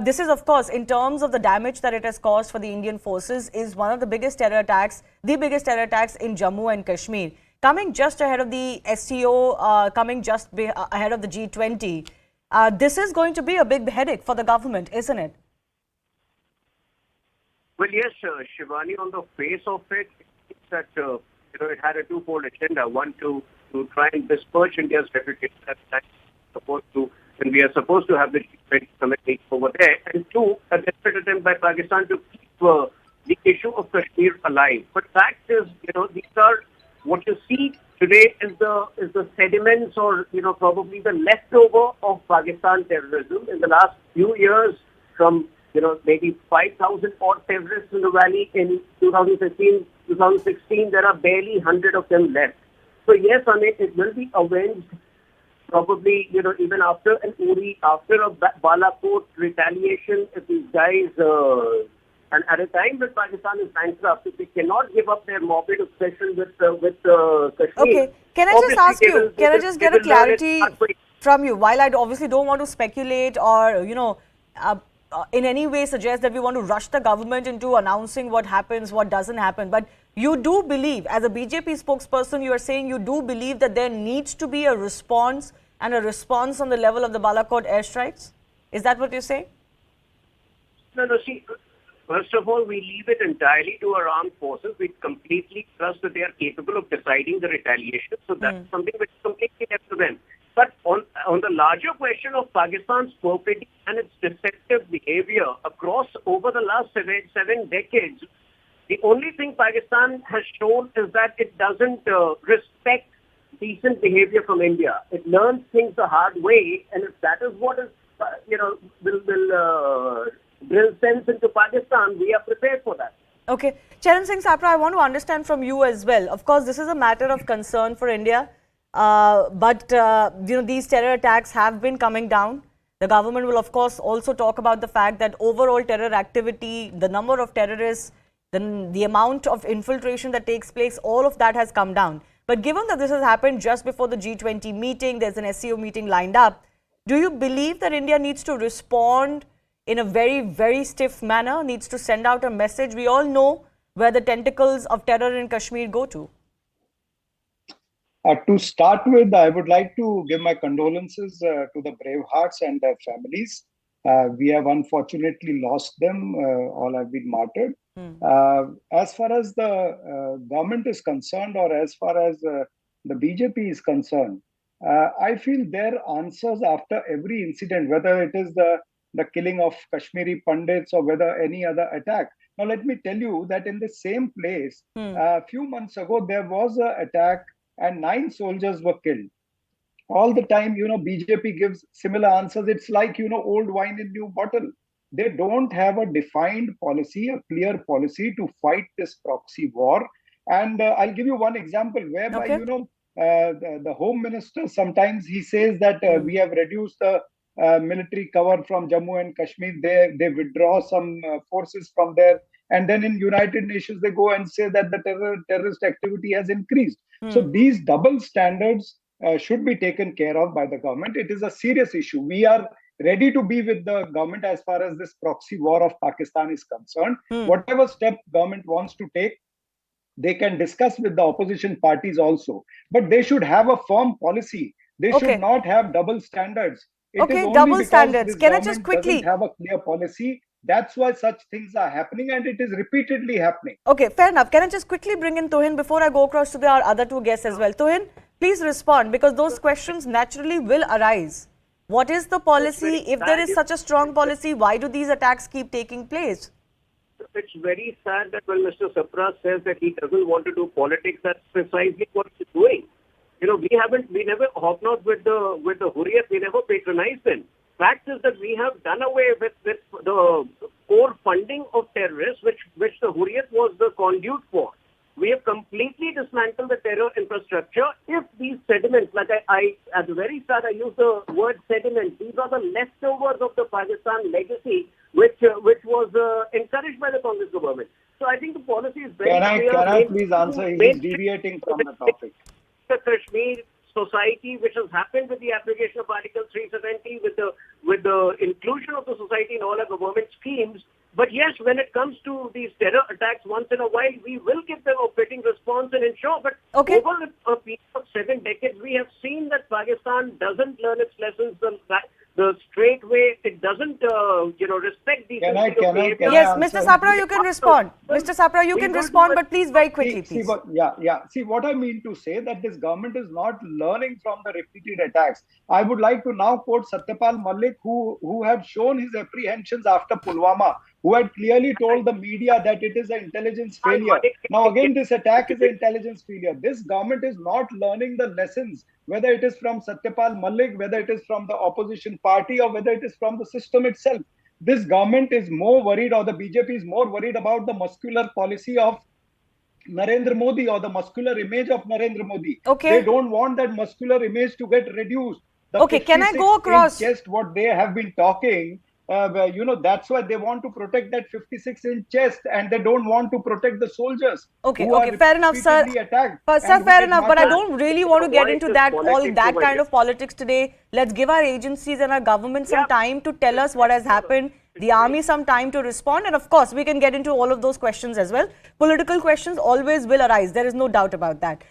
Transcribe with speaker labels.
Speaker 1: This is, of course, in terms of the damage that it has caused for the Indian forces, is one of the biggest terror attacks, in Jammu and Kashmir. Coming just ahead of the SCO, coming just ahead of the G20, this is going to be a big headache for the government, isn't it?
Speaker 2: Well, yes, Shivani, on the face of it, it's that it had a twofold agenda. One, to try and disperse India's reputation that's supposed to, and we are supposed to have the G20 summit over there. And two, a desperate attempt by Pakistan to keep the issue of Kashmir alive. But fact is, these are what you see today is the sediments, or probably the leftover of Pakistan terrorism in the last few years. From maybe 5,000 odd terrorists in the valley in 2015, 2016, there are barely 100 of them left. So yes, I mean, it will be avenged probably, even after an Uri, after a Balakot retaliation, if these guys, and at a time when Pakistan is bankrupt, if they cannot give up their morbid obsession with Kashmir.
Speaker 1: Okay, can I just ask you, can I just get a clarity from you? While I obviously don't want to speculate or, in any way suggest that we want to rush the government into announcing what happens, what doesn't happen. But you do believe, as a BJP spokesperson, you are saying you do believe that there needs to be a response and a response on the level of the Balakot airstrikes? Is that what you're saying?
Speaker 2: No, see, first of all, we leave it entirely to our armed forces. We completely trust that they are capable of deciding the retaliation. So that's something which is completely left to them. But on the larger question of Pakistan's perfidy and its deceptive behavior across over the last seven decades, the only thing Pakistan has shown is that it doesn't respect decent behavior from India. It learns things the hard way, and if that is what is, will drill sense into Pakistan, we are prepared for that.
Speaker 1: Okay. Charan Singh Sapra, I want to understand from you as well. Of course, this is a matter of concern for India. But these terror attacks have been coming down. The government will, of course, also talk about the fact that overall terror activity, the number of terrorists, the amount of infiltration that takes place, all of that has come down. But given that this has happened just before the G20 meeting, there's an SCO meeting lined up, do you believe that India needs to respond in a very, very stiff manner, needs to send out a message? We all know where the tentacles of terror in Kashmir go to.
Speaker 3: To start with, I would like to give my condolences to the brave hearts and their families. We have unfortunately lost them. All have been martyred. As far as the government is concerned, or as far as the BJP is concerned, I feel their answers after every incident, whether it is the killing of Kashmiri Pandits or whether any other attack. Now, let me tell you that in the same place, a few months ago, there was an attack and 9 soldiers were killed. All the time, BJP gives similar answers. It's like, old wine in new bottle. They don't have a defined policy, a clear policy to fight this proxy war. And I'll give you one example whereby, the Home Minister, sometimes he says that we have reduced the military cover from Jammu and Kashmir. They withdraw some forces from there. And then in United Nations, they go and say that the terrorist activity has increased. So these double standards should be taken care of by the government. It is a serious issue. We are ready to be with the government as far as this proxy war of Pakistan is concerned. Whatever step government wants to take, they can discuss with the opposition parties also. But they should have a firm policy. They should not have double standards. It is only
Speaker 1: double
Speaker 3: because
Speaker 1: standards.
Speaker 3: This
Speaker 1: Can I just quickly
Speaker 3: doesn't have a clear policy. That's why such things are happening, and it is repeatedly happening.
Speaker 1: Okay, fair enough. Can I just quickly bring in Tuhin before I go across to our other two guests as well? Tuhin, please respond, because those questions naturally will arise. What is the policy? If there is such a strong policy, why do these attacks keep taking place?
Speaker 2: It's very sad that when Mr. Sapra says that he doesn't want to do politics, that's precisely what he's doing. We never hobnobbed with the Hurriyat, we never patronized them. Fact is that we have done away with the core funding of terrorists, which the Hurriyat was the conduit for. We have completely dismantled the terror infrastructure. If these sediments, like I at the very start, I used the word sediments, these are the leftovers of the Pakistan legacy, which was encouraged by the Congress government. So I think the policy is very clear.
Speaker 3: Can I please answer? He is deviating from the topic.
Speaker 2: The Kashmir society which has happened with the application of Article 370, with the inclusion of the society in all our government schemes. But yes, when it comes to these terror attacks, once in a while, we will give them a fitting response and ensure. But over a period of 7 decades, we have seen that Pakistan doesn't learn its lessons the straight way. It doesn't, respect these.
Speaker 1: Yes, Mr. Sapra, you can respond. Mr. Sapra, you can respond, but please, very quickly, please.
Speaker 3: See, what I mean to say that this government is not learning from the repeated attacks. I would like to now quote Satyapal Malik, who had shown his apprehensions after Pulwama, who had clearly told the media that it is an intelligence failure. Now, again, this attack is an intelligence failure. This government is not learning the lessons, whether it is from Satyapal Malik, whether it is from the opposition party, or whether it is from the system itself. This government is more worried, or the BJP is more worried about the muscular policy of Narendra Modi or the muscular image of Narendra Modi. They don't want that muscular image to get reduced.
Speaker 1: Can I go across?
Speaker 3: Just what they have been talking. That's why they want to protect that 56-inch chest, and they don't want to protect the soldiers.
Speaker 1: Fair enough, sir. Sir, fair enough, but I don't really want to get into that kind of politics today. Let's give our agencies and our government some time to tell us what has happened. The army some time to respond, and of course, we can get into all of those questions as well. Political questions always will arise. There is no doubt about that.